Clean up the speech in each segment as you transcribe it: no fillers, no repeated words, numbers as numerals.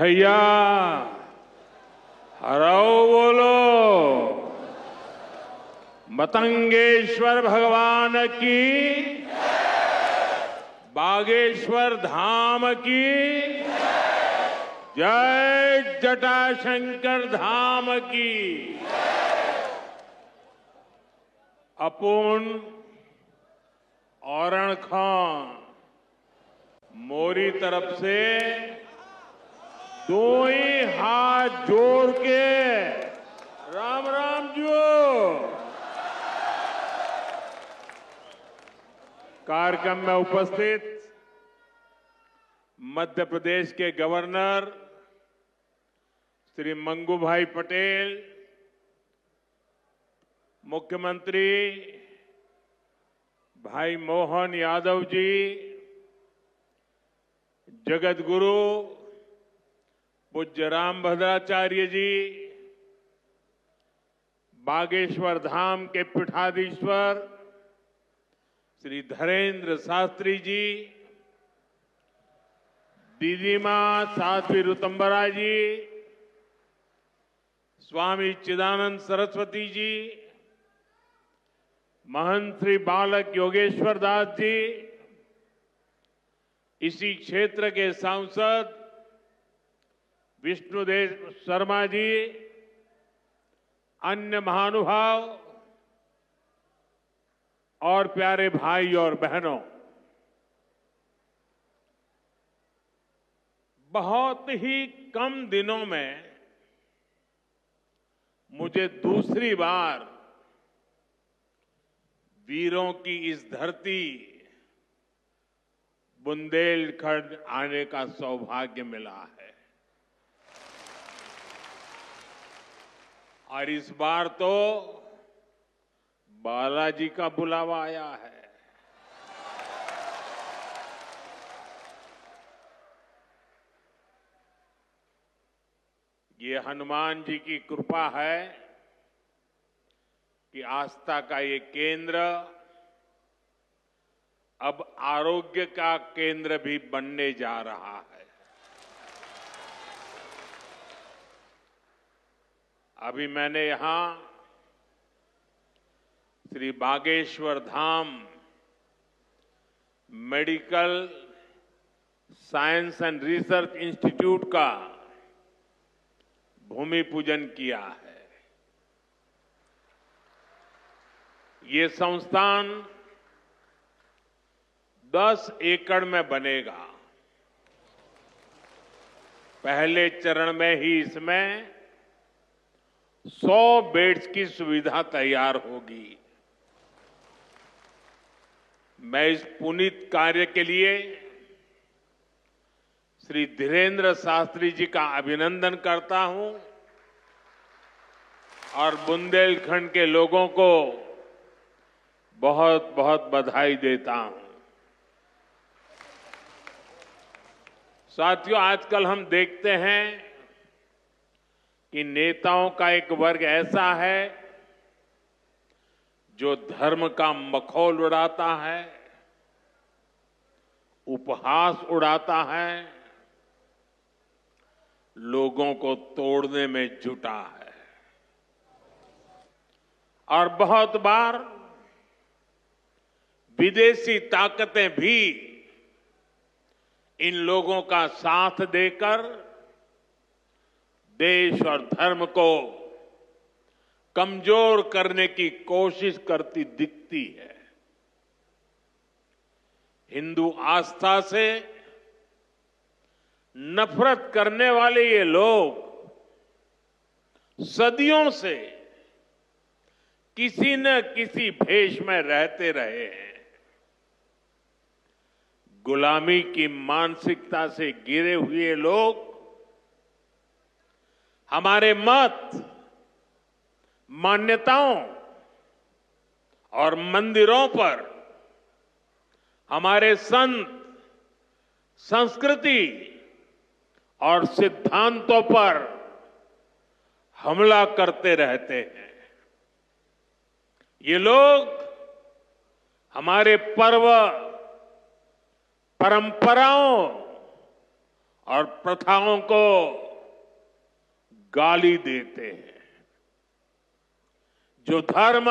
भैया हराओ बोलो। मतंगेश्वर भगवान की, बागेश्वर धाम की जय, जटाशंकर धाम की। अपुन औरण खां मोरी तरफ से दो ही हाथ जोड़ के राम राम जो। कार्यक्रम में उपस्थित मध्य प्रदेश के गवर्नर श्री मंगूभाई पटेल, मुख्यमंत्री भाई मोहन यादव जी, जगत गुरु पूज्य रामभद्राचार्य जी, बागेश्वर धाम के पीठाधीश्वर श्री धरेंद्र शास्त्री जी, दीदी मां साध्वी ऋतंबरा जी, स्वामी चिदानंद सरस्वती जी, महंत श्री बालक योगेश्वर दास जी, इसी क्षेत्र के सांसद विष्णुदेव शर्मा जी, अन्य महानुभाव और प्यारे भाई और बहनों, बहुत ही कम दिनों में मुझे दूसरी बार वीरों की इस धरती बुंदेलखंड आने का सौभाग्य मिला है। और इस बार तो बालाजी का बुलावा आया है। ये हनुमान जी की कृपा है कि आस्था का ये केंद्र अब आरोग्य का केंद्र भी बनने जा रहा है। अभी मैंने यहां Shri Bageshwar Dham medical science and research institute का भूमि पूजन किया है। ये संस्थान 10 एकड़ में बनेगा। पहले चरण में ही इसमें 100 बेड्स की सुविधा तैयार होगी। मैं इस पुनीत कार्य के लिए श्री धीरेन्द्र शास्त्री जी का अभिनंदन करता हूं और बुंदेलखंड के लोगों को बहुत बहुत बधाई देता हूं। साथियों, आजकल हम देखते हैं कि नेताओं का एक वर्ग ऐसा है जो धर्म का मखौल उड़ाता है, उपहास उड़ाता है, लोगों को तोड़ने में जुटा है। और बहुत बार विदेशी ताकतें भी इन लोगों का साथ देकर देश और धर्म को कमजोर करने की कोशिश करती दिखती है। हिंदू आस्था से नफरत करने वाले ये लोग सदियों से किसी न किसी भेष में रहते रहे हैं। गुलामी की मानसिकता से घिरे हुए लोग हमारे मत, मान्यताओं और मंदिरों पर, हमारे संत, संस्कृति और सिद्धांतों पर हमला करते रहते हैं। ये लोग हमारे पर्व, परंपराओं और प्रथाओं को गाली देते हैं। जो धर्म,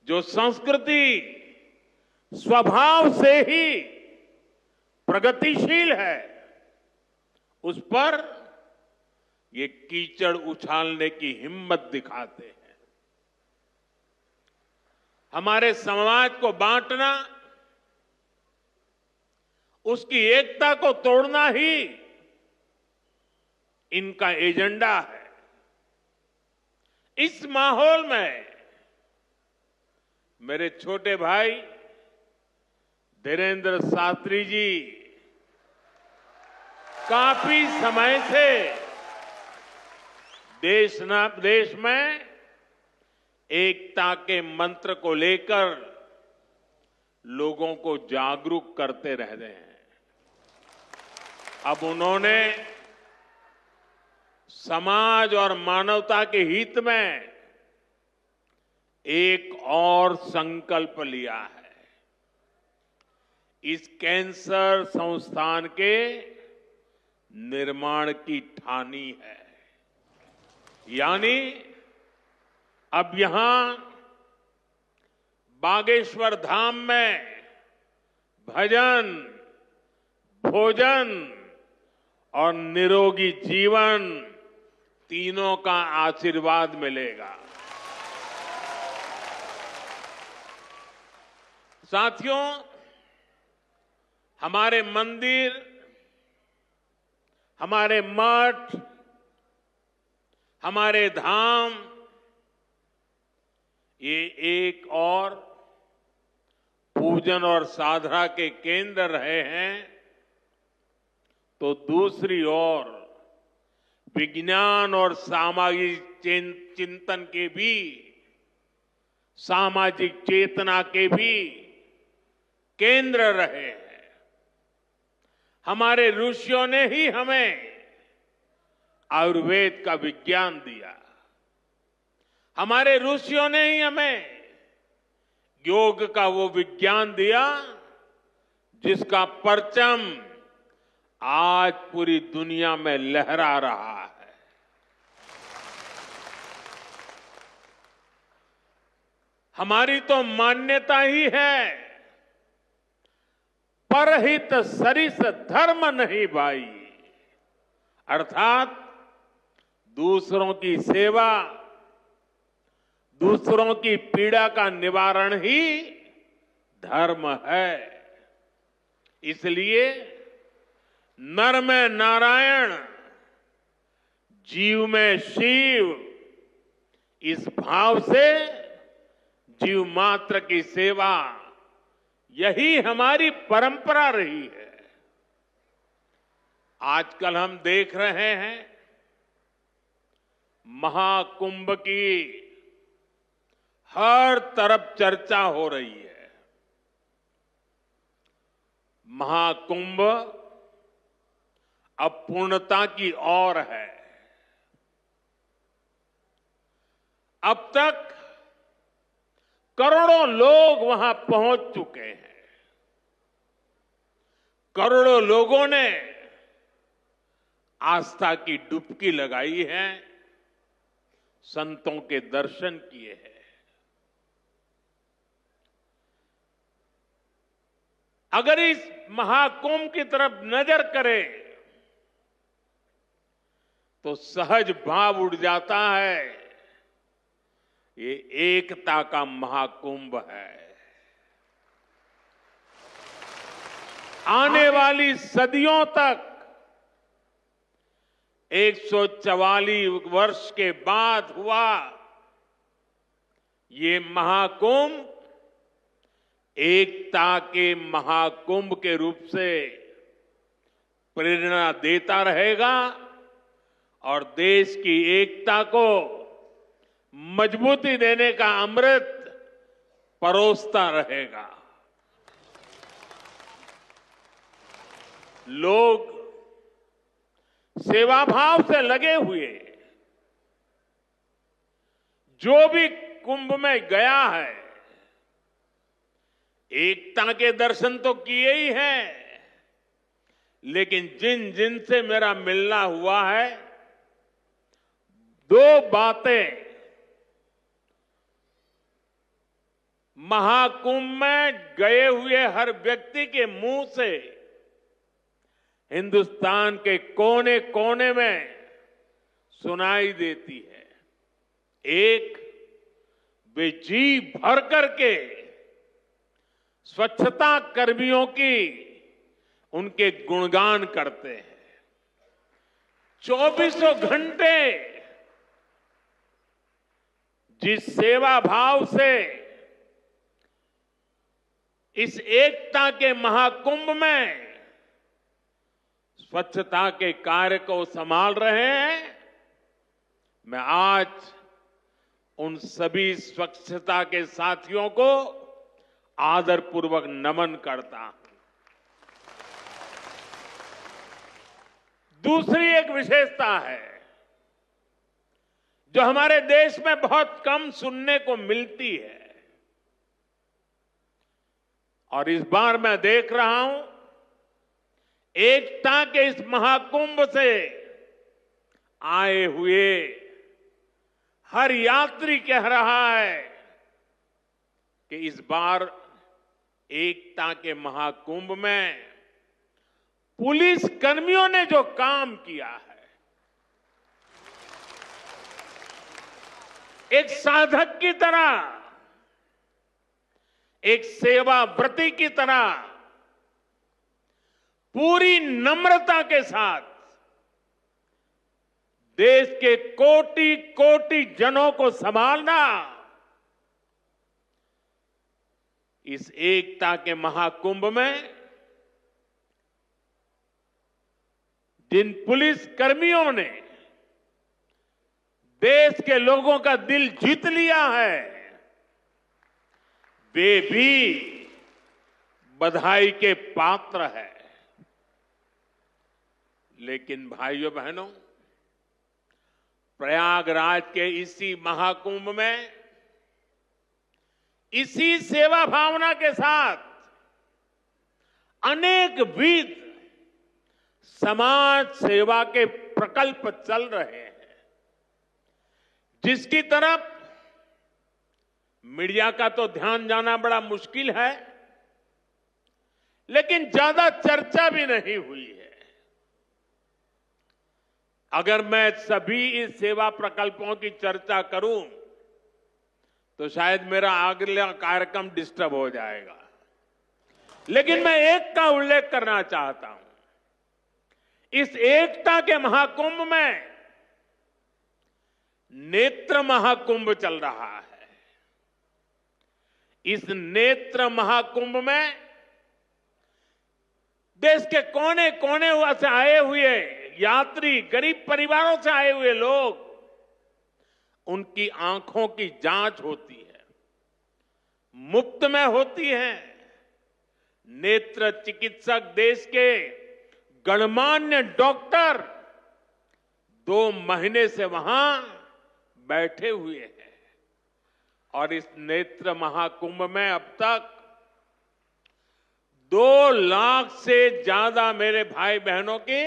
जो संस्कृति स्वभाव से ही प्रगतिशील है, उस पर ये कीचड़ उछालने की हिम्मत दिखाते हैं। हमारे समाज को बांटना, उसकी एकता को तोड़ना ही इनका एजेंडा है। इस माहौल में मेरे छोटे भाई धीरेन्द्र शास्त्री जी काफी समय से देश में एकता के मंत्र को लेकर लोगों को जागरूक करते रह रहे हैं। अब उन्होंने समाज और मानवता के हित में एक और संकल्प लिया है। इस कैंसर संस्थान के निर्माण की ठानी है। यानी अब यहां बागेश्वर धाम में भजन, भोजन और निरोगी जीवन तीनों का आशीर्वाद मिलेगा। साथियों, हमारे मंदिर, हमारे मठ, हमारे धाम ये एक और पूजन और साधना के केंद्र रहे हैं, तो दूसरी ओर विज्ञान और सामाजिक चिंतन के भी, सामाजिक चेतना के भी केंद्र रहे हैं। हमारे ऋषियों ने ही हमें आयुर्वेद का विज्ञान दिया। हमारे ऋषियों ने ही हमें योग का वो विज्ञान दिया जिसका परचम आज पूरी दुनिया में लहरा रहा है। हमारी तो मान्यता ही है, परहित सरिस धर्म नहीं भाई, अर्थात दूसरों की सेवा, दूसरों की पीड़ा का निवारण ही धर्म है। इसलिए नर में नारायण, जीव में शिव, इस भाव से जीव मात्र की सेवा, यही हमारी परंपरा रही है। आजकल हम देख रहे हैं महाकुंभ की हर तरफ चर्चा हो रही है। महाकुंभ अब पूर्णता की ओर है। अब तक करोड़ों लोग वहां पहुंच चुके हैं। करोड़ों लोगों ने आस्था की डुबकी लगाई है, संतों के दर्शन किए हैं। अगर इस महाकुंभ की तरफ नजर करें तो सहज भाव उड़ जाता है, ये एकता का महाकुंभ है। आने वाली सदियों तक 144 वर्ष के बाद हुआ ये महाकुंभ एकता के महाकुंभ के रूप से प्रेरणा देता रहेगा और देश की एकता को मजबूती देने का अमृत परोसता रहेगा। लोग सेवा भाव से लगे हुए, जो भी कुंभ में गया है एकता के दर्शन तो किए ही हैं, लेकिन जिन जिन से मेरा मिलना हुआ है, दो बातें महाकुंभ में गए हुए हर व्यक्ति के मुंह से हिंदुस्तान के कोने कोने में सुनाई देती है। एक, वे जी भर करके स्वच्छता कर्मियों की उनके गुणगान करते हैं। 24 घंटे जिस सेवा भाव से इस एकता के महाकुंभ में स्वच्छता के कार्य को संभाल रहे हैं, मैं आज उन सभी स्वच्छता के साथियों को आदरपूर्वक नमन करता हूं। दूसरी एक विशेषता है जो हमारे देश में बहुत कम सुनने को मिलती है, और इस बार मैं देख रहा हूं एकता के इस महाकुंभ से आए हुए हर यात्री कह रहा है कि इस बार एकता के महाकुंभ में पुलिस कर्मियों ने जो काम किया है, एक साधक की तरह, एक सेवाव्रती की तरह पूरी नम्रता के साथ देश के कोटि कोटि जनों को संभालना, इस एकता के महाकुंभ में जिन पुलिस कर्मियों ने देश के लोगों का दिल जीत लिया है, वे भी बधाई के पात्र है। लेकिन भाइयों बहनों, प्रयागराज के इसी महाकुंभ में इसी सेवा भावना के साथ अनेक विध समाज सेवा के प्रकल्प चल रहे हैं, जिसकी तरफ मीडिया का तो ध्यान जाना बड़ा मुश्किल है, लेकिन ज्यादा चर्चा भी नहीं हुई है। अगर मैं सभी इस सेवा प्रकल्पों की चर्चा करूं तो शायद मेरा अगला कार्यक्रम डिस्टर्ब हो जाएगा, लेकिन मैं एक का उल्लेख करना चाहता हूं। इस एकता के महाकुंभ में नेत्र महाकुंभ चल रहा है। इस नेत्र महाकुंभ में देश के कोने कोने से आए हुए यात्री, गरीब परिवारों से आए हुए लोग, उनकी आंखों की जांच होती है, मुफ्त में होती है। नेत्र चिकित्सक, देश के गणमान्य डॉक्टर 2 महीने से वहां बैठे हुए हैं, और इस नेत्र महाकुंभ में अब तक 2 लाख से ज्यादा मेरे भाई बहनों की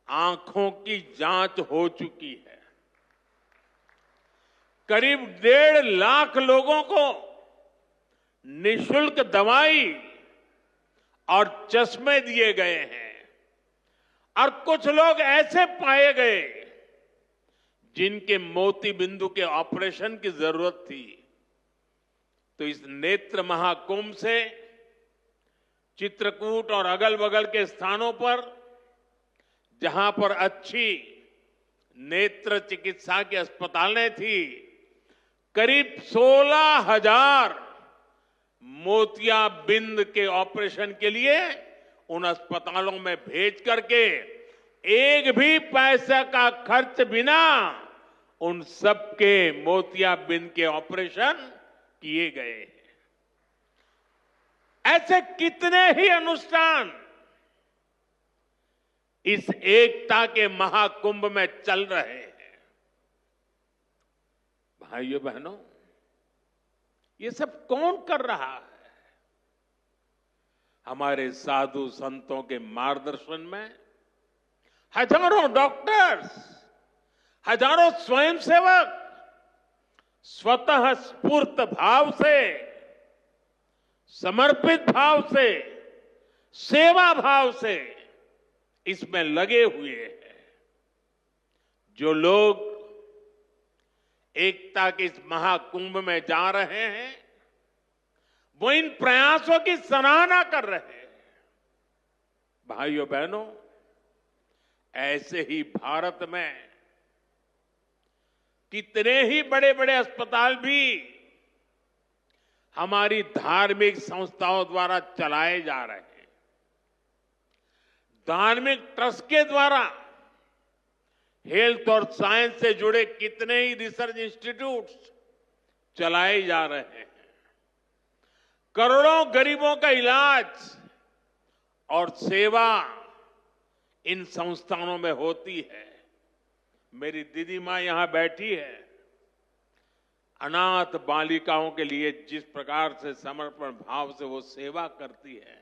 आंखों की जांच हो चुकी है। करीब 1.5 लाख लोगों को निःशुल्क दवाई और चश्मे दिए गए हैं, और कुछ लोग ऐसे पाए गए जिनके मोती बिंदु के ऑपरेशन की जरूरत थी। तो इस नेत्र महाकुंभ से चित्रकूट और अगल बगल के स्थानों पर जहां पर अच्छी नेत्र चिकित्सा की अस्पतालें थी, करीब 16,000 मोतियाबिंद के ऑपरेशन के लिए उन अस्पतालों में भेज करके एक भी पैसे का खर्च बिना उन सबके मोतियाबिंद के ऑपरेशन किए गए। ऐसे कितने ही अनुष्ठान इस एकता के महाकुंभ में चल रहे हैं। भाइयों बहनों, ये सब कौन कर रहा है? हमारे साधु संतों के मार्गदर्शन में हजारों डॉक्टर्स, हजारों स्वयंसेवक स्वतः स्फूर्त भाव से, समर्पित भाव से, सेवा भाव से इसमें लगे हुए हैं। जो लोग एकता के इस महाकुंभ में जा रहे हैं, वो इन प्रयासों की सराहना कर रहे हैं। भाइयों बहनों, ऐसे ही भारत में कितने ही बड़े बड़े अस्पताल भी हमारी धार्मिक संस्थाओं द्वारा चलाए जा रहे हैं। धार्मिक ट्रस्ट के द्वारा हेल्थ और साइंस से जुड़े कितने ही रिसर्च इंस्टीट्यूट्स चलाए जा रहे हैं। करोड़ों गरीबों का इलाज और सेवा इन संस्थानों में होती है। मेरी दीदी मां यहां बैठी है। अनाथ बालिकाओं के लिए जिस प्रकार से समर्पण भाव से वो सेवा करती है,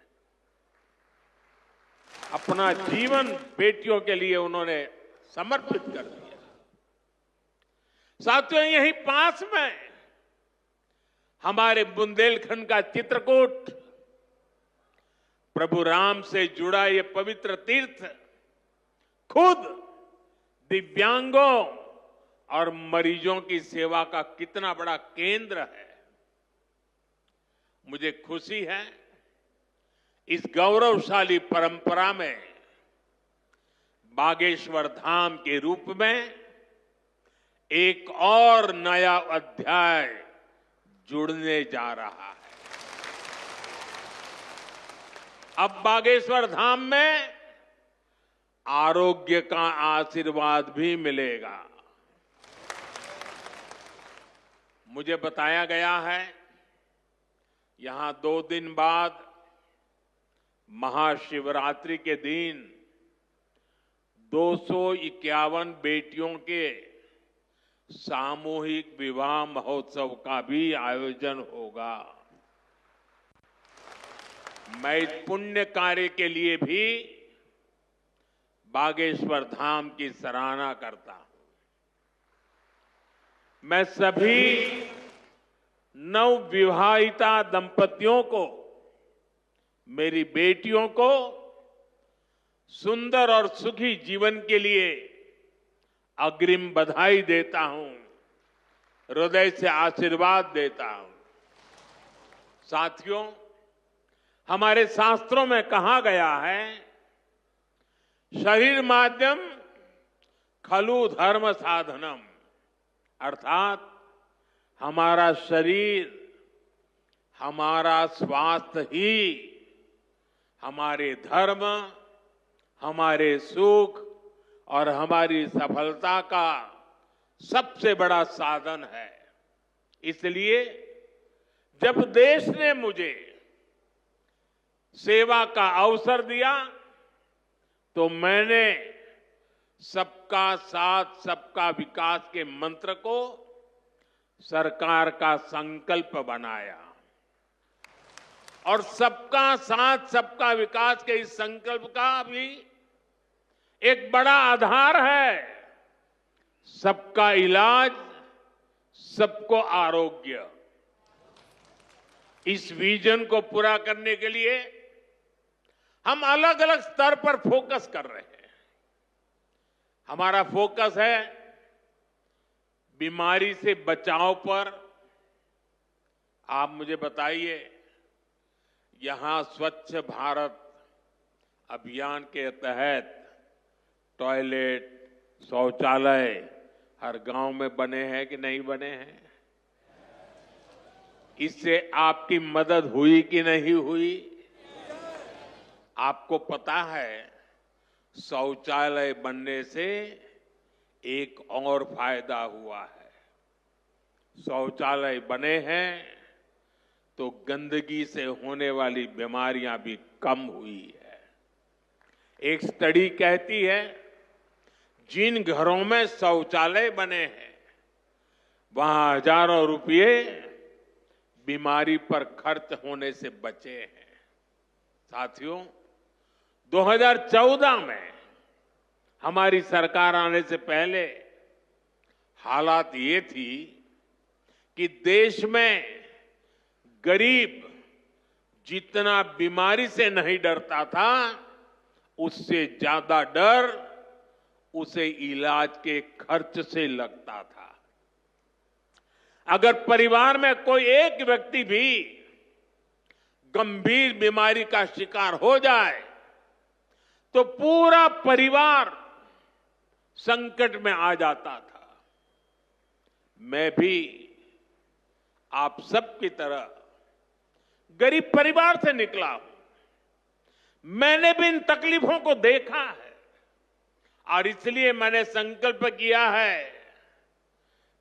अपना जीवन बेटियों के लिए उन्होंने समर्पित कर दिया। साथियों, यहीं पास में हमारे बुंदेलखंड का चित्रकूट, प्रभु राम से जुड़ा ये पवित्र तीर्थ खुद दिव्यांगों और मरीजों की सेवा का कितना बड़ा केंद्र है। मुझे खुशी है इस गौरवशाली परंपरा में बागेश्वर धाम के रूप में एक और नया अध्याय जुड़ने जा रहा है। अब बागेश्वर धाम में आरोग्य का आशीर्वाद भी मिलेगा। मुझे बताया गया है यहां 2 दिन बाद महाशिवरात्रि के दिन 251 बेटियों के सामूहिक विवाह महोत्सव का भी आयोजन होगा। मैं इस पुण्य कार्य के लिए भी बागेश्वर धाम की सराहना करता हूं। मैं सभी नवविवाहिता दंपतियों को, मेरी बेटियों को सुंदर और सुखी जीवन के लिए अग्रिम बधाई देता हूं, हृदय से आशीर्वाद देता हूं। साथियों, हमारे शास्त्रों में कहा गया है, शरीर माध्यम खलु धर्म साधनम, अर्थात हमारा शरीर, हमारा स्वास्थ्य ही हमारे धर्म, हमारे सुख और हमारी सफलता का सबसे बड़ा साधन है। इसलिए जब देश ने मुझे सेवा का अवसर दिया तो मैंने सबका साथ सबका विकास के मंत्र को सरकार का संकल्प बनाया और सबका साथ सबका विकास के इस संकल्प का भी एक बड़ा आधार है सबका इलाज, सबको आरोग्य। इस विजन को पूरा करने के लिए हम अलग अलग स्तर पर फोकस कर रहे हैं। हमारा फोकस है बीमारी से बचाव पर। आप मुझे बताइए, यहां स्वच्छ भारत अभियान के तहत टॉयलेट, शौचालय हर गांव में बने हैं कि नहीं बने हैं? इससे आपकी मदद हुई कि नहीं हुई? आपको पता है, शौचालय बनने से एक और फायदा हुआ है। शौचालय बने हैं तो गंदगी से होने वाली बीमारियां भी कम हुई है। एक स्टडी कहती है, जिन घरों में शौचालय बने हैं वहां हजारों रुपये बीमारी पर खर्च होने से बचे हैं। साथियों, 2014 में हमारी सरकार आने से पहले हालात ये थी कि देश में गरीब जितना बीमारी से नहीं डरता था, उससे ज्यादा डर उसे इलाज के खर्च से लगता था। अगर परिवार में कोई एक व्यक्ति भी गंभीर बीमारी का शिकार हो जाए तो पूरा परिवार संकट में आ जाता था। मैं भी आप सबकी तरह गरीब परिवार से निकला हूं। मैंने भी इन तकलीफों को देखा है और इसलिए मैंने संकल्प किया है,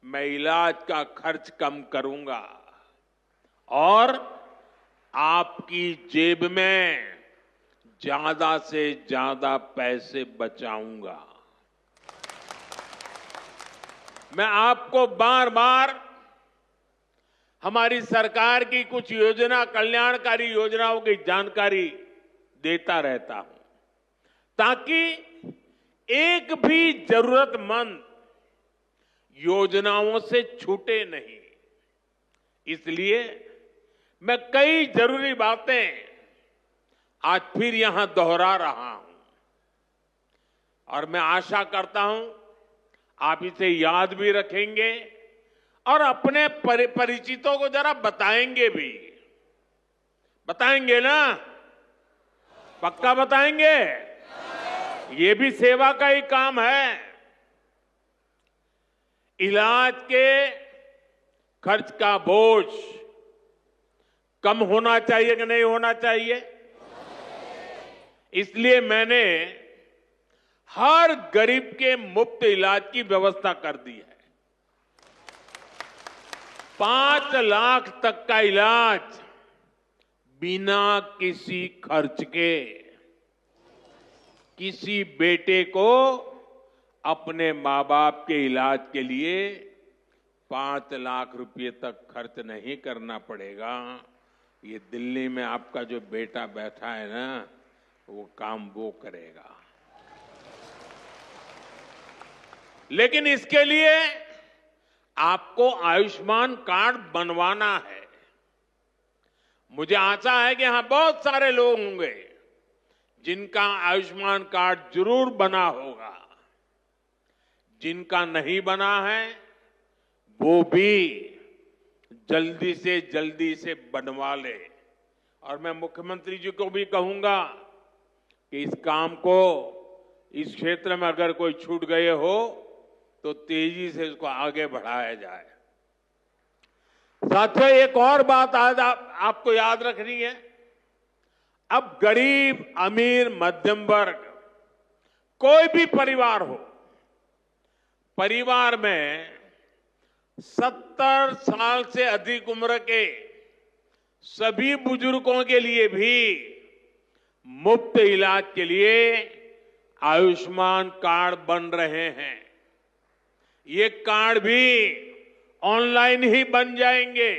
मैं इलाज का खर्च कम करूंगा और आपकी जेब में ज्यादा से ज्यादा पैसे बचाऊंगा। मैं आपको बार बार हमारी सरकार की कुछ कल्याणकारी योजनाओं की जानकारी देता रहता हूं ताकि एक भी जरूरतमंद योजनाओं से छूटे नहीं। इसलिए मैं कई जरूरी बातें आज फिर यहां दोहरा रहा हूं और मैं आशा करता हूं आप इसे याद भी रखेंगे और अपने परिचितों को जरा बताएंगे भी। बताएंगे ना? पक्का बताएंगे? ये भी सेवा का ही काम है। इलाज के खर्च का बोझ कम होना चाहिए कि नहीं होना चाहिए? इसलिए मैंने हर गरीब के मुफ्त इलाज की व्यवस्था कर दी है। 5 लाख तक का इलाज बिना किसी खर्च के। किसी बेटे को अपने मां बाप के इलाज के लिए 5 लाख रुपए तक खर्च नहीं करना पड़ेगा। ये दिल्ली में आपका जो बेटा बैठा है ना, वो काम वो करेगा। लेकिन इसके लिए आपको आयुष्मान कार्ड बनवाना है। मुझे आशा है कि यहां बहुत सारे लोग होंगे जिनका आयुष्मान कार्ड जरूर बना होगा। जिनका नहीं बना है वो भी जल्दी से बनवा ले। और मैं मुख्यमंत्री जी को भी कहूंगा कि इस काम को, इस क्षेत्र में अगर कोई छूट गए हो तो तेजी से इसको आगे बढ़ाया जाए। साथियों, एक और बात आज आपको याद रखनी है। अब गरीब, अमीर, मध्यम वर्ग, कोई भी परिवार हो, परिवार में 70 साल से अधिक उम्र के सभी बुजुर्गों के लिए भी मुफ्त इलाज के लिए आयुष्मान कार्ड बन रहे हैं। ये कार्ड भी ऑनलाइन ही बन जाएंगे।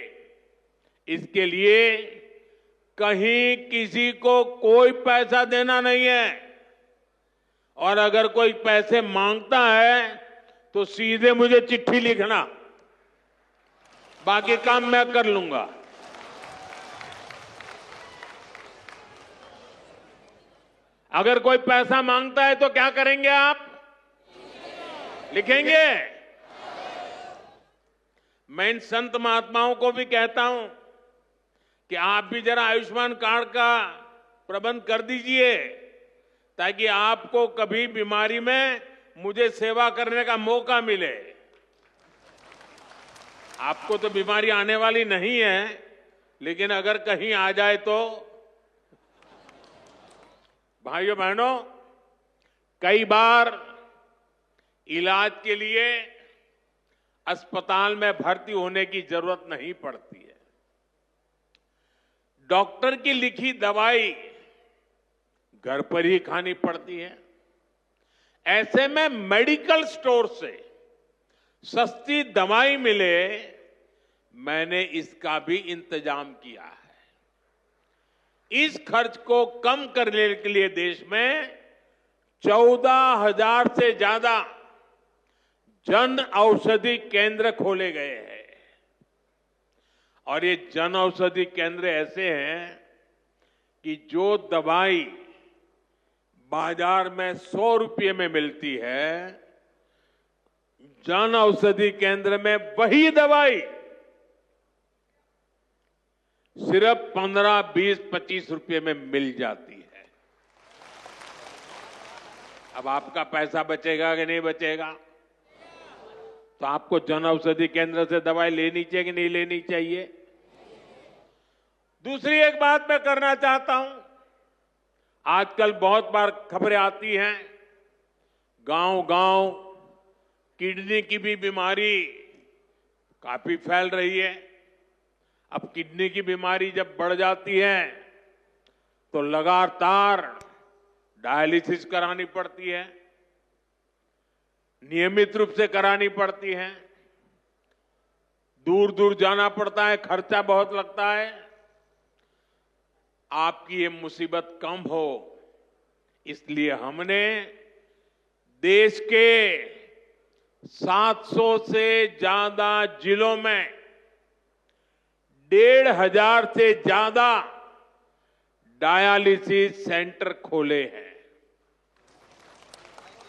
इसके लिए कहीं किसी को कोई पैसा देना नहीं है और अगर कोई पैसे मांगता है तो सीधे मुझे चिट्ठी लिखना, बाकी काम मैं कर लूंगा। अगर कोई पैसा मांगता है तो क्या करेंगे आप? लिखेंगे? मैं इन संत महात्माओं को भी कहता हूं कि आप भी जरा आयुष्मान कार्ड का प्रबंध कर दीजिए ताकि आपको कभी बीमारी में मुझे सेवा करने का मौका मिले। आपको तो बीमारी आने वाली नहीं है, लेकिन अगर कहीं आ जाए तो। भाइयों बहनों, कई बार इलाज के लिए अस्पताल में भर्ती होने की जरूरत नहीं पड़ती है। डॉक्टर की लिखी दवाई घर पर ही खानी पड़ती है। ऐसे में मेडिकल स्टोर से सस्ती दवाई मिले, मैंने इसका भी इंतजाम किया है। इस खर्च को कम करने के लिए देश में 14,000 से ज्यादा जन औषधि केंद्र खोले गए हैं। और ये जन औषधि केंद्र ऐसे हैं कि जो दवाई बाजार में 100 रुपये में मिलती है, जन औषधि केंद्र में वही दवाई सिर्फ 15, 20, 25 रुपये में मिल जाती है। अब आपका पैसा बचेगा कि नहीं बचेगा? तो आपको जन औषधि केंद्र से दवाई लेनी चाहिए कि नहीं लेनी चाहिए? दूसरी एक बात मैं करना चाहता हूं। आजकल बहुत बार खबरें आती हैं, गांव-गांव किडनी की भी बीमारी काफी फैल रही है। अब किडनी की बीमारी जब बढ़ जाती है तो लगातार डायलिसिस करानी पड़ती है, नियमित रूप से करानी पड़ती है, दूर दूर जाना पड़ता है, खर्चा बहुत लगता है। आपकी ये मुसीबत कम हो, इसलिए हमने देश के 700 से ज्यादा जिलों में 1,500 से ज्यादा डायलिसिस सेंटर खोले हैं।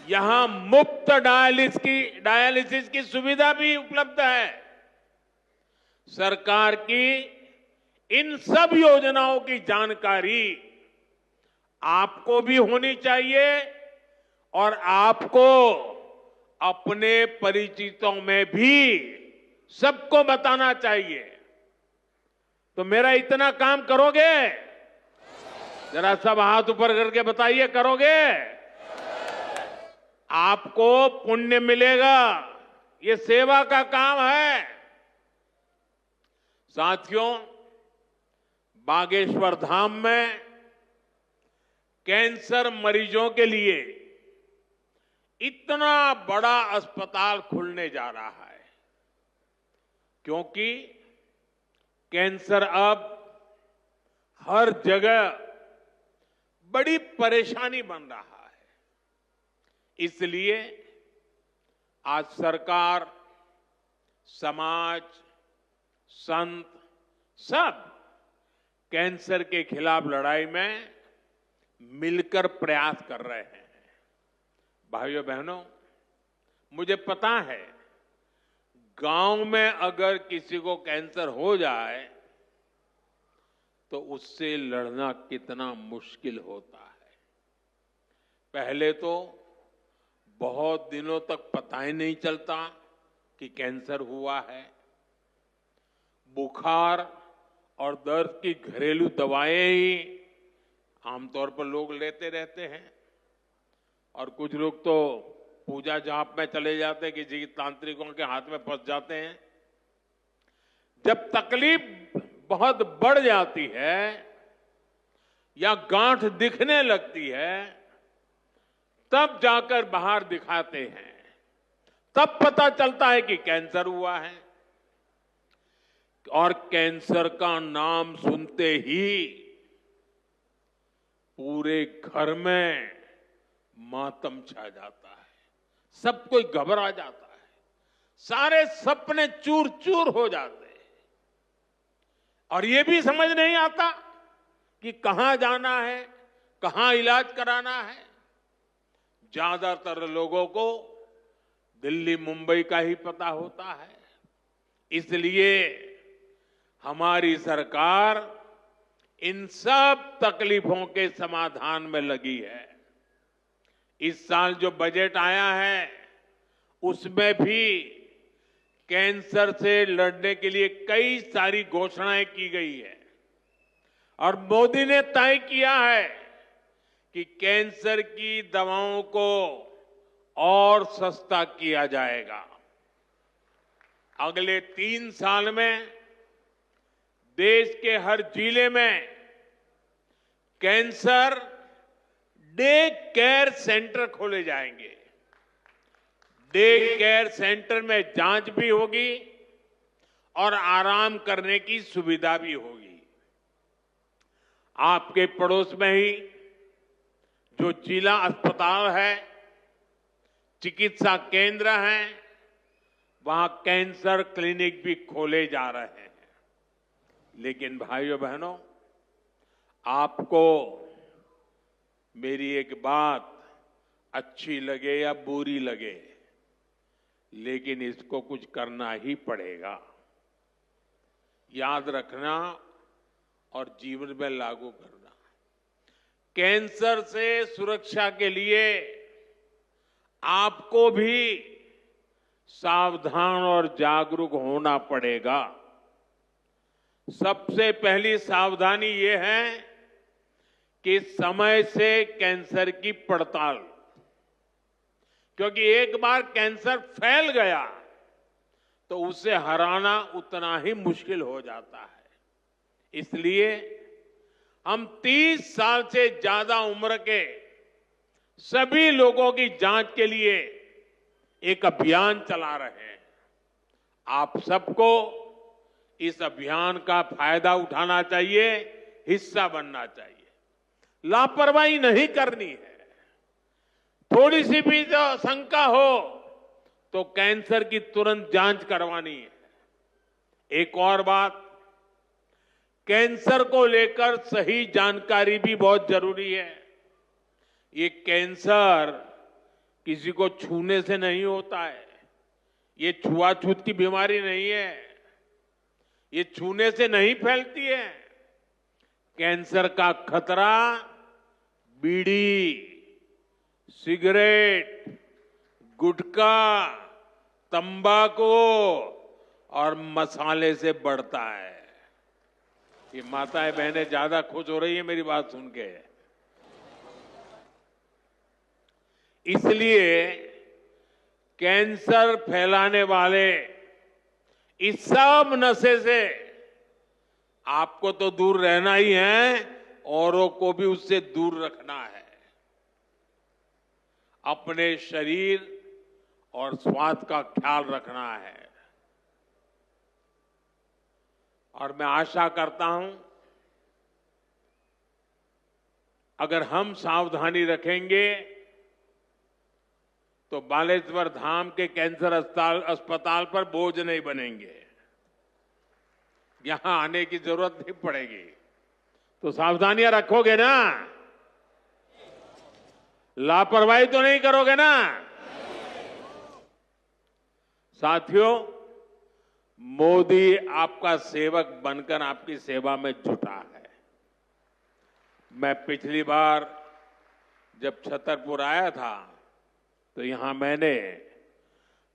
यहां मुफ्त डायलिसिस की सुविधा भी उपलब्ध है। सरकार की इन सब योजनाओं की जानकारी आपको भी होनी चाहिए और आपको अपने परिचितों में भी सबको बताना चाहिए। तो मेरा इतना काम करोगे? जरा सब हाथ ऊपर करके बताइए, करोगे? आपको पुण्य मिलेगा। ये सेवा का काम है। साथियों, बागेश्वर धाम में कैंसर मरीजों के लिए इतना बड़ा अस्पताल खुलने जा रहा है, क्योंकि कैंसर अब हर जगह बड़ी परेशानी बन रहा है। इसलिए आज सरकार, समाज, संत सब कैंसर के खिलाफ लड़ाई में मिलकर प्रयास कर रहे हैं। भाइयों बहनों, मुझे पता है गांव में अगर किसी को कैंसर हो जाए तो उससे लड़ना कितना मुश्किल होता है। पहले तो बहुत दिनों तक पता ही नहीं चलता कि कैंसर हुआ है। बुखार और दर्द की घरेलू दवाएं ही आमतौर पर लोग लेते रहते हैं, और कुछ लोग तो पूजा जाप में चले जाते हैं, किसी तांत्रिकों के हाथ में फंस जाते हैं। जब तकलीफ बहुत बढ़ जाती है या गांठ दिखने लगती है, तब जाकर बाहर दिखाते हैं, तब पता चलता है कि कैंसर हुआ है। और कैंसर का नाम सुनते ही पूरे घर में मातम छा जाता है, सब कोई घबरा जाता है, सारे सपने चूर चूर हो जाते हैं, और ये भी समझ नहीं आता कि कहां जाना है, कहां इलाज कराना है। ज्यादातर लोगों को दिल्ली मुंबई का ही पता होता है। इसलिए हमारी सरकार इन सब तकलीफों के समाधान में लगी है। इस साल जो बजट आया है उसमें भी कैंसर से लड़ने के लिए कई सारी घोषणाएं की गई है, और मोदी ने तय किया है कि कैंसर की दवाओं को और सस्ता किया जाएगा। अगले 3 साल में देश के हर जिले में कैंसर डे केयर सेंटर खोले जाएंगे। डे केयर सेंटर में जांच भी होगी और आराम करने की सुविधा भी होगी। आपके पड़ोस में ही जो जिला अस्पताल है, चिकित्सा केंद्र हैं, वहां कैंसर क्लिनिक भी खोले जा रहे हैं। लेकिन भाइयों बहनों, आपको मेरी एक बात अच्छी लगे या बुरी लगे, लेकिन इसको कुछ करना ही पड़ेगा। याद रखना और जीवन में लागू करना। कैंसर से सुरक्षा के लिए आपको भी सावधान और जागरूक होना पड़ेगा। सबसे पहली सावधानी ये है कि समय से कैंसर की पड़ताल, क्योंकि एक बार कैंसर फैल गया तो उसे हराना उतना ही मुश्किल हो जाता है। इसलिए हम 30 साल से ज्यादा उम्र के सभी लोगों की जांच के लिए एक अभियान चला रहे हैं। आप सबको इस अभियान का फायदा उठाना चाहिए, हिस्सा बनना चाहिए। लापरवाही नहीं करनी है। थोड़ी सी भी जो शंका हो तो कैंसर की तुरंत जांच करवानी है। एक और बात, कैंसर को लेकर सही जानकारी भी बहुत जरूरी है। ये कैंसर किसी को छूने से नहीं होता है। ये छुआछूत की बीमारी नहीं है। ये छूने से नहीं फैलती है। कैंसर का खतरा बीड़ी, सिगरेट, गुटखा, तंबाकू और मसाले से बढ़ता है। ये माताएं बहनें ज्यादा खुश हो रही है मेरी बात सुन के। इसलिए कैंसर फैलाने वाले इस सब नशे से आपको तो दूर रहना ही है, औरों को भी उससे दूर रखना है। अपने शरीर और स्वास्थ्य का ख्याल रखना है। और मैं आशा करता हूं, अगर हम सावधानी रखेंगे तो बालेश्वर धाम के कैंसर अस्पताल पर बोझ नहीं बनेंगे। यहां आने की जरूरत नहीं पड़ेगी। तो सावधानियां रखोगे ना? लापरवाही तो नहीं करोगे ना? साथियों, मोदी आपका सेवक बनकर आपकी सेवा में जुटा है। मैं पिछली बार जब छतरपुर आया था तो यहां मैंने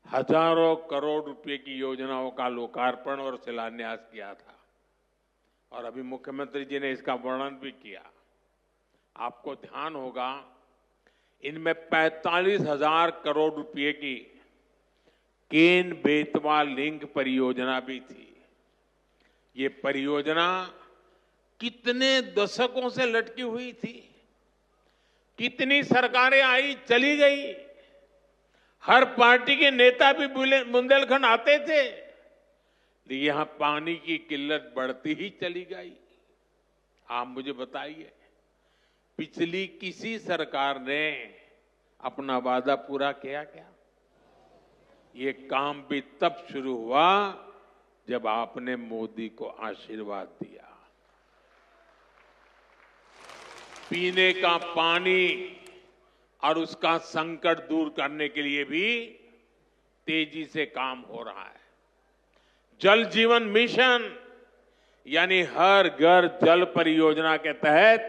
हजारों करोड़ रुपए की योजनाओं का लोकार्पण और शिलान्यास किया था। और अभी मुख्यमंत्री जी ने इसका वर्णन भी किया। आपको ध्यान होगा, इनमें 45,000 करोड़ रुपए की केन बेतवा लिंक परियोजना भी थी। ये परियोजना कितने दशकों से लटकी हुई थी। कितनी सरकारें आई चली गई। हर पार्टी के नेता भी बुंदेलखंड आते थे, लेकिन यहां पानी की किल्लत बढ़ती ही चली गई। आप मुझे बताइए, पिछली किसी सरकार ने अपना वादा पूरा किया क्या? ये काम भी तब शुरू हुआ जब आपने मोदी को आशीर्वाद दिया। पीने का पानी और उसका संकट दूर करने के लिए भी तेजी से काम हो रहा है। जल जीवन मिशन यानी हर घर जल परियोजना के तहत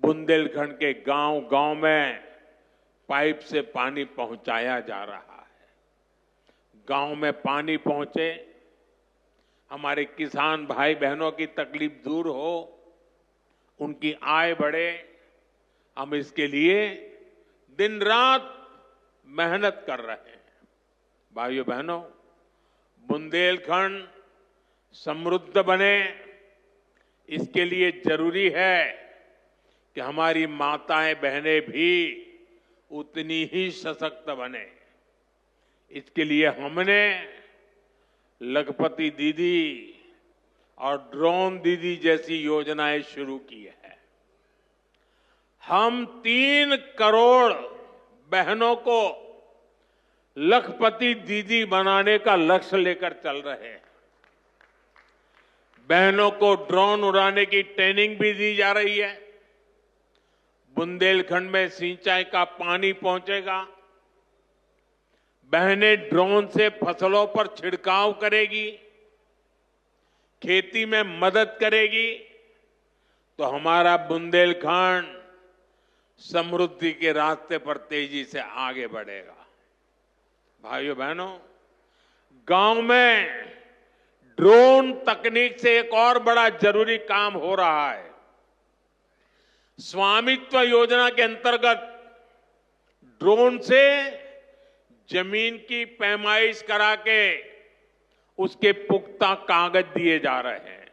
बुंदेलखंड के गांव-गांव में पाइप से पानी पहुंचाया जा रहा है। गांव में पानी पहुंचे, हमारे किसान भाई बहनों की तकलीफ दूर हो, उनकी आय बढ़े। हम इसके लिए दिन रात मेहनत कर रहे हैं। भाइयों बहनों, बुंदेलखंड समृद्ध बने, इसके लिए जरूरी है कि हमारी माताएं बहनें भी उतनी ही सशक्त बने। इसके लिए हमने लखपति दीदी और ड्रोन दीदी जैसी योजनाएं शुरू की है। हम 3 करोड़ बहनों को लखपति दीदी बनाने का लक्ष्य लेकर चल रहे हैं। बहनों को ड्रोन उड़ाने की ट्रेनिंग भी दी जा रही है। बुंदेलखंड में सिंचाई का पानी पहुंचेगा। बहनें ड्रोन से फसलों पर छिड़काव करेगी, खेती में मदद करेगी, तो हमारा बुंदेलखंड समृद्धि के रास्ते पर तेजी से आगे बढ़ेगा। भाइयों बहनों, गांव में ड्रोन तकनीक से एक और बड़ा जरूरी काम हो रहा है। स्वामित्व योजना के अंतर्गत ड्रोन से जमीन की पैमाइश करा के उसके पुख्ता कागज दिए जा रहे हैं।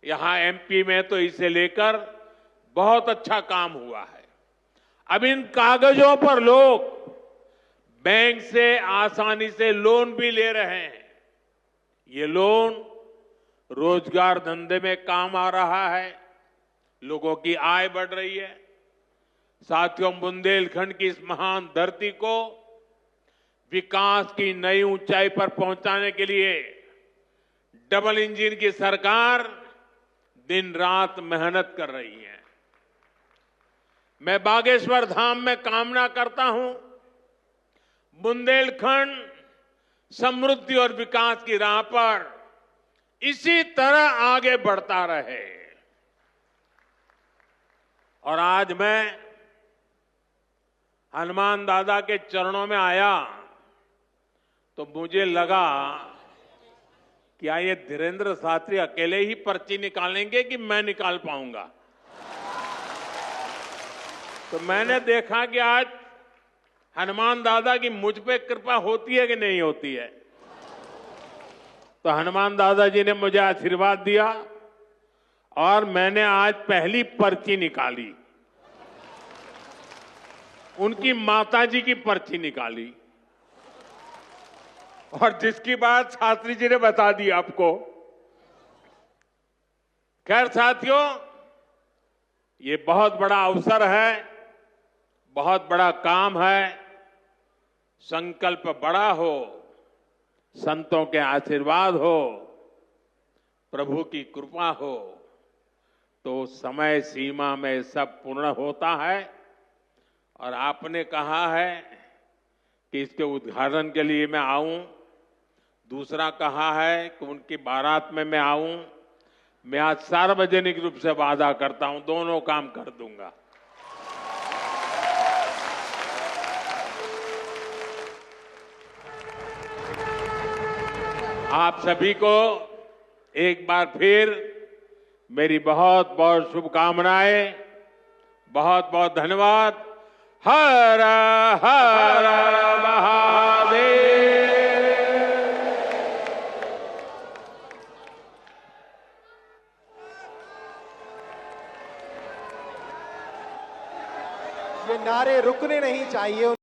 यहां एमपी में तो इसे लेकर बहुत अच्छा काम हुआ है। अब इन कागजों पर लोग बैंक से आसानी से लोन भी ले रहे हैं। ये लोन रोजगार धंधे में काम आ रहा है, लोगों की आय बढ़ रही है। साथियों, बुंदेलखंड की इस महान धरती को विकास की नई ऊंचाई पर पहुंचाने के लिए डबल इंजन की सरकार दिन रात मेहनत कर रही है। मैं बागेश्वर धाम में कामना करता हूं, बुंदेलखंड समृद्धि और विकास की राह पर इसी तरह आगे बढ़ता रहे। और आज मैं हनुमान दादा के चरणों में आया तो मुझे लगा कि ये धीरेन्द्र शास्त्री अकेले ही पर्ची निकालेंगे कि मैं निकाल पाऊंगा। तो मैंने देखा कि आज हनुमान दादा की मुझ पे कृपा होती है कि नहीं होती है। तो हनुमान दादा जी ने मुझे आशीर्वाद दिया और मैंने आज पहली पर्ची निकाली, उनकी माताजी की पर्ची निकाली, और जिसकी बात शास्त्री जी ने बता दी आपको। खैर साथियों, ये बहुत बड़ा अवसर है, बहुत बड़ा काम है। संकल्प बड़ा हो, संतों के आशीर्वाद हो, प्रभु की कृपा हो, तो समय सीमा में सब पूर्ण होता है। और आपने कहा है कि इसके उद्घाटन के लिए मैं आऊं, दूसरा कहा है कि उनकी बारात में मैं आऊं। मैं आज सार्वजनिक रूप से वादा करता हूं, दोनों काम कर दूंगा। आप सभी को एक बार फिर मेरी बहुत बहुत शुभकामनाएं, बहुत बहुत धन्यवाद। हर हर महादेव। ये नारे रुकने नहीं चाहिए।